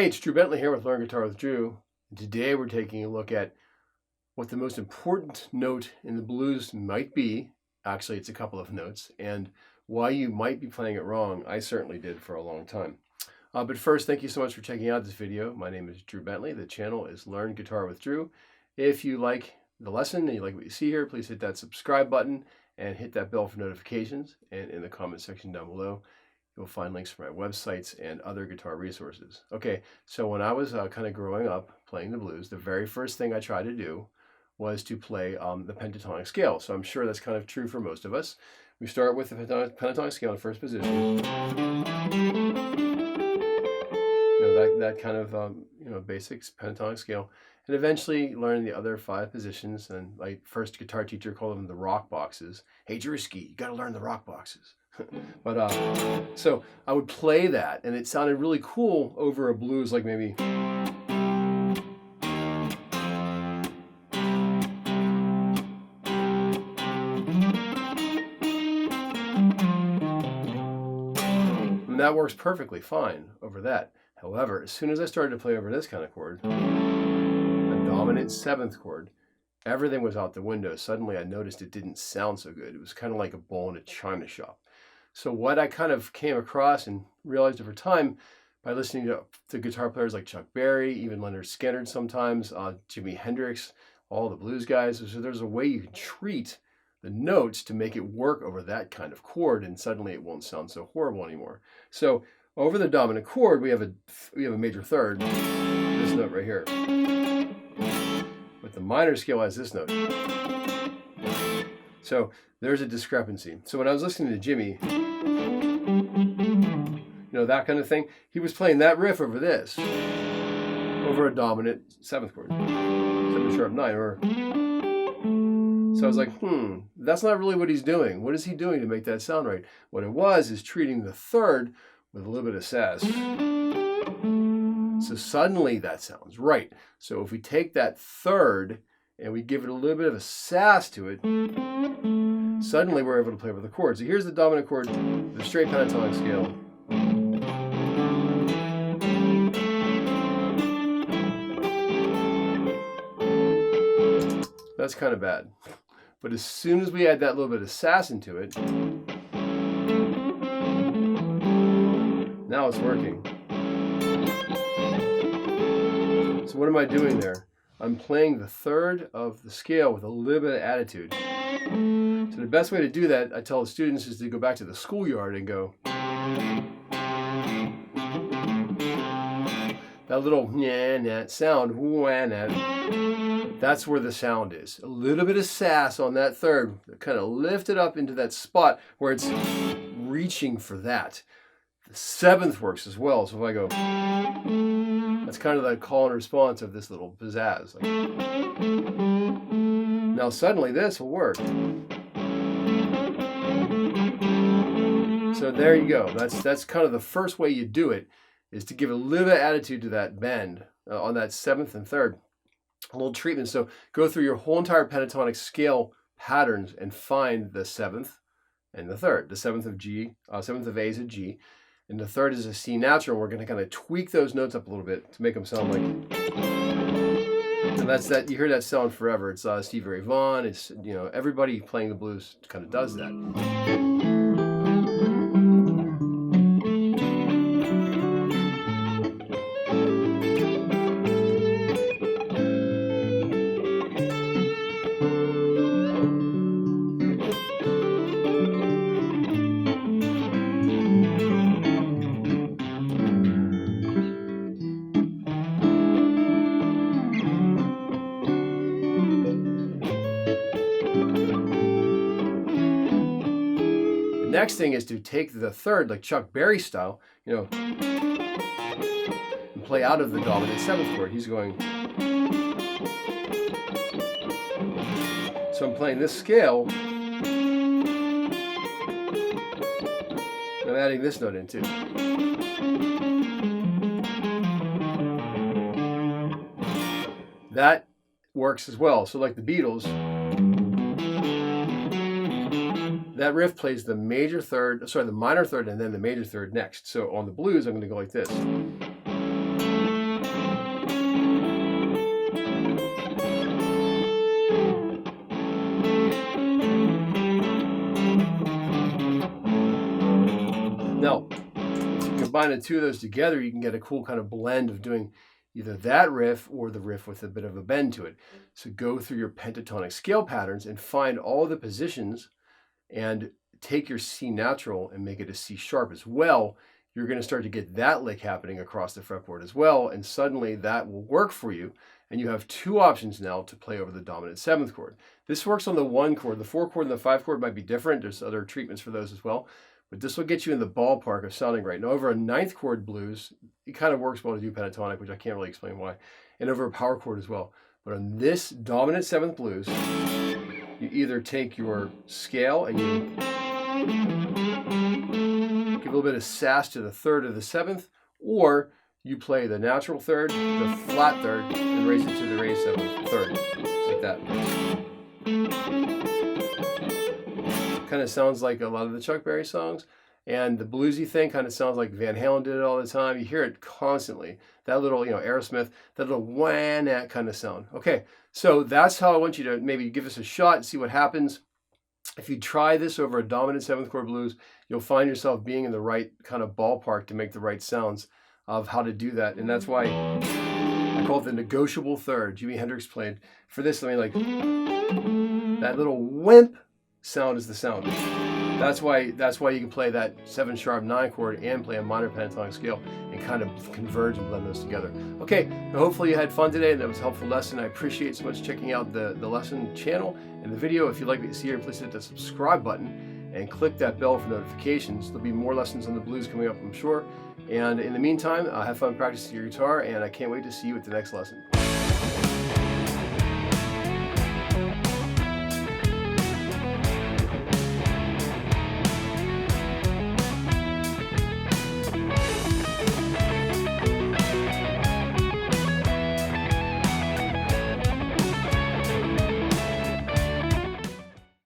Hey, it's Drew Bentley here with Learn Guitar with Drew. And today we're taking a look at what the most important note in the blues might be. Actually, it's a couple of notes, and why you might be playing it wrong. I certainly did for a long time. But first, thank you so much for checking out this video. My name is Drew Bentley. The channel is Learn Guitar with Drew. If you like the lesson and you like what you see here, please hit that subscribe button and hit that bell for notifications. And in the comment section down below, you'll find links for my websites and other guitar resources. Okay, so when I was kind of growing up playing the blues, the very first thing I tried to do was to play the pentatonic scale. So I'm sure that's kind of true for most of us. We start with the pentatonic scale in first position. That kind of basics pentatonic scale, and eventually learn the other 5 positions. And my first guitar teacher called them the rock boxes. Hey, Drewski, you got to learn the rock boxes. But so I would play that, and it sounded really cool over a blues, like maybe. And that works perfectly fine over that. However, as soon as I started to play over this kind of chord, a dominant 7th chord, everything was out the window. Suddenly I noticed it didn't sound so good. It was kind of like a bowl in a china shop. So what I kind of came across and realized over time by listening to guitar players like Chuck Berry, even Leonard Skinner sometimes, Jimi Hendrix, all the blues guys, so there's a way you can treat the notes to make it work over that kind of chord, and suddenly it won't sound so horrible anymore. So over the dominant chord, we have a major third, this note right here. But the minor scale has this note. So there's a discrepancy. So when I was listening to Jimmy, that kind of thing, he was playing that riff over this, over a dominant 7th chord, 7 sharp 9, or. So I was like, that's not really what he's doing. What is he doing to make that sound right? What it was is treating the third with a little bit of sass. So suddenly that sounds right. So if we take that third and we give it a little bit of a sass to it, suddenly we're able to play with the chords. So here's the dominant chord, the straight pentatonic scale. That's kind of bad. But as soon as we add that little bit of sass into it, now it's working. So what am I doing there? I'm playing the third of the scale with a little bit of attitude. So the best way to do that, I tell the students, is to go back to the schoolyard and go. That little nah sound, that's where the sound is. A little bit of sass on that third, kind of lift it up into that spot where it's reaching for that. The 7th works as well. So if I go, that's kind of the call and response of this little pizzazz. Now suddenly this will work. So there you go. That's kind of the first way you do it, is to give a little bit of attitude to that bend on that 7th and 3rd. A little treatment. So go through your whole entire pentatonic scale patterns and find the 7th and the 3rd. The 7th of G, 7th of A is a G, and the 3rd is a C natural. We're going to kind of tweak those notes up a little bit to make them sound like. And that's that. You hear that sound forever. It's Stevie Ray Vaughan. It's everybody playing the blues kind of does that. Next thing is to take the third, like Chuck Berry style, and play out of the dominant 7th chord. He's going. So I'm playing this scale. I'm adding this note in too. That works as well. So like the Beatles, that riff plays the major third, the minor third, and then the major third next. So on the blues, I'm going to go like this. combining two of those together, you can get a cool kind of blend of doing either that riff or the riff with a bit of a bend to it. So go through your pentatonic scale patterns and find all the positions and take your C natural and make it a C sharp as well. You're going to start to get that lick happening across the fretboard as well, and suddenly that will work for you, and you have two options now to play over the dominant 7th chord. This works on the 1 chord. The 4 chord and the 5 chord might be different. There's other treatments for those as well, but this will get you in the ballpark of sounding right. Now over a 9th chord blues, it kind of works well to do pentatonic, which I can't really explain why, and over a power chord as well. But on this dominant 7th blues, you either take your scale and you give a little bit of sass to the 3rd or the 7th, or you play the natural 3rd, the flat 3rd, and raise it to the raised 7th, 3rd, like that. Kind of sounds like a lot of the Chuck Berry songs, and the bluesy thing kind of sounds like Van Halen did it all the time. You hear it constantly. That little, Aerosmith, that little wah-nat kind of sound. Okay, so that's how I want you to maybe give this a shot and see what happens. If you try this over a dominant 7th chord blues, you'll find yourself being in the right kind of ballpark to make the right sounds of how to do that. And that's why I call it the negotiable third. Jimi Hendrix played. For this, I mean, like, that little wimp sound is the sound. That's why you can play that 7 sharp 9 chord and play a minor pentatonic scale and kind of converge and blend those together. Okay, so hopefully you had fun today and that was a helpful lesson. I appreciate so much checking out the lesson channel and the video. If you'd like to see here, please hit the subscribe button and click that bell for notifications. There'll be more lessons on the blues coming up, I'm sure. And in the meantime, have fun practicing your guitar, and I can't wait to see you at the next lesson.